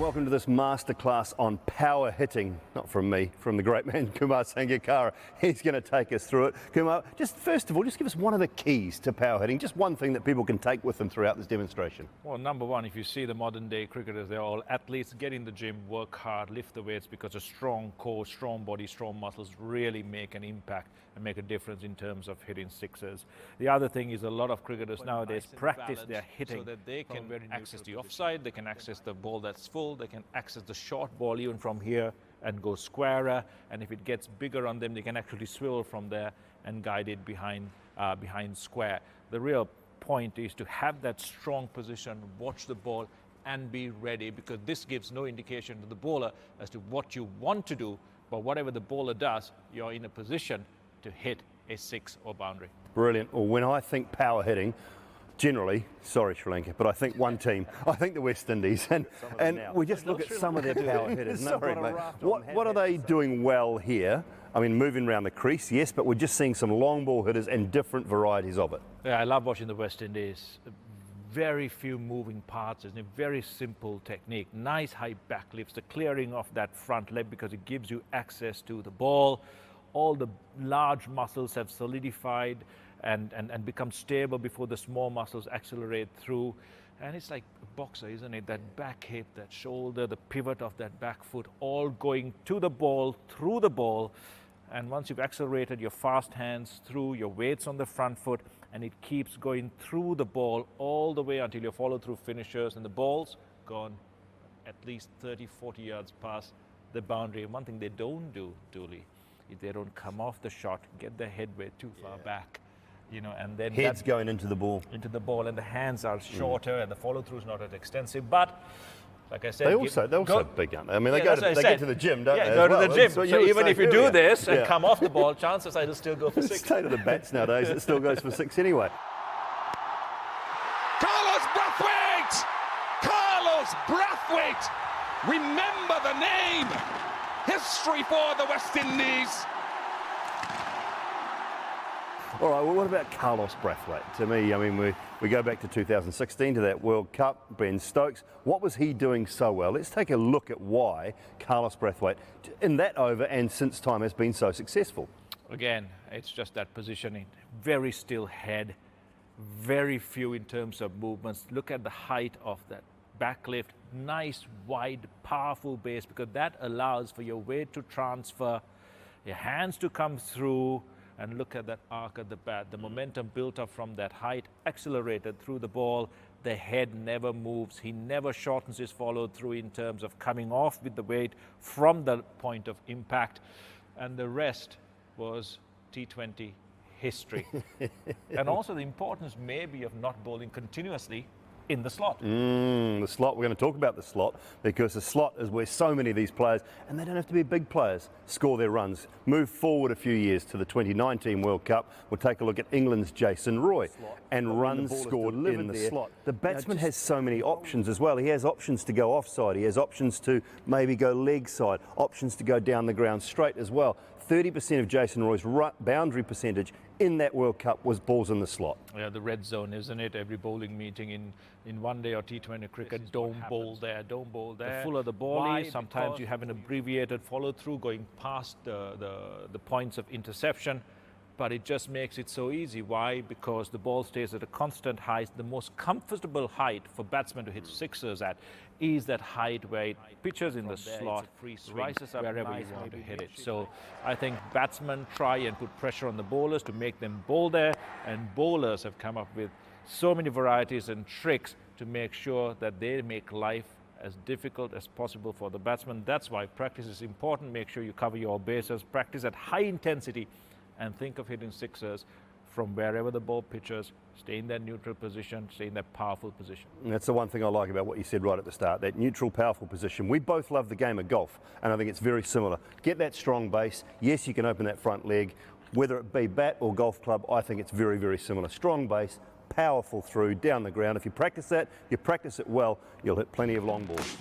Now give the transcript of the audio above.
welcome to this masterclass on power hitting. Not from me, from the great man Kumar Sangakara. He's going to take us through it. Kumar, just first of all, just give us one of the keys to power hitting, just one thing that people can take with them throughout this demonstration. Well, number one, if you see the modern day cricketers, they're all athletes. Get in the gym, work hard, lift the weights, because a strong core, strong body, strong muscles really make an impact and make a difference in terms of hitting sixes. The other thing is a lot of cricketers nowadays practice their hitting so that they can access the offside, they can access the ball that's full, they can access the short ball even from here and go squarer, and if it gets bigger on them, they can actually swivel from there and guide it behind square. The real point is to have that strong position, watch the ball and be ready, because this gives no indication to the bowler as to what you want to do, but whatever the bowler does, you're in a position to hit a six or boundary. Brilliant. Well, when I think power hitting, generally, sorry Sri Lanka, but I think one team, I think the West Indies, and we just look at some of their power hitters. Sorry, mate. What are they doing well here? I mean, moving around the crease, yes, but we're just seeing some long ball hitters and different varieties of it. Yeah, I love watching the West Indies. Very few moving parts, it's a very simple technique. Nice high back lifts, the clearing of that front leg, because it gives you access to the ball. All the large muscles have solidified and become stable before the small muscles accelerate through. And it's like a boxer, isn't it? That back hip, that shoulder, the pivot of that back foot, all going to the ball, through the ball. And once you've accelerated your fast hands through, your weights on the front foot, and it keeps going through the ball all the way until your follow-through finishes and the ball's gone at least 30, 40 yards past the boundary. And one thing they don't do, Dooley, if they don't come off the shot, get their head way too far back, you know, and then head's going into the ball, and the hands are shorter, and the follow through is not as extensive. But like I said, they're also big, aren't they? I mean, they get to the gym, don't they? Go to the gym. So even if you do this and come off the ball, chances are it'll still go for six. State of the bats nowadays, it still goes for six anyway. Carlos Brathwaite. Remember the name. History for the West Indies. All right, well, what about Carlos Brathwaite? To me, I mean, we go back to 2016 to that World Cup, Ben Stokes. What was he doing so well? Let's take a look at why Carlos Brathwaite, in that over and since time, has been so successful. Again, it's just that positioning. Very still head, very few in terms of movements. Look at the height of that back lift, nice, wide, powerful base, because that allows for your weight to transfer, your hands to come through, and look at that arc at the bat. The momentum built up from that height, accelerated through the ball. The head never moves. He never shortens his follow through in terms of coming off with the weight from the point of impact. And the rest was T20 history. And also the importance maybe of not bowling continuously in the slot. The slot, we're going to talk about the slot, because the slot is where so many of these players, and they don't have to be big players, score their runs. Move forward a few years to the 2019 World Cup. We'll take a look at England's Jason Roy and runs scored in the slot. The batsman has so many options as well. He has options to go offside. He has options to maybe go leg side, options to go down the ground straight as well. 30% of Jason Roy's boundary percentage in that World Cup was balls in the slot. Yeah, the red zone, isn't it? Every bowling meeting in one day or T20 cricket, don't bowl there, don't bowl there. The fuller the ball is, sometimes you have an abbreviated follow through going past the points of interception, but it just makes it so easy. Why? Because the ball stays at a constant height. The most comfortable height for batsmen to hit sixers at is that height where it pitches in the slot, rises up wherever you want to hit it. So I think batsmen try and put pressure on the bowlers to make them bowl there, and bowlers have come up with so many varieties and tricks to make sure that they make life as difficult as possible for the batsman. That's why practice is important. Make sure you cover your bases, practice at high intensity, and think of hitting sixers from wherever the ball pitches. Stay in that neutral position, stay in that powerful position. And that's the one thing I like about what you said right at the start, that neutral, powerful position. We both love the game of golf, and I think it's very similar. Get that strong base. Yes, you can open that front leg. Whether it be bat or golf club, I think it's very, very similar. Strong base, powerful through, down the ground. If you practice that, you practice it well, you'll hit plenty of long balls.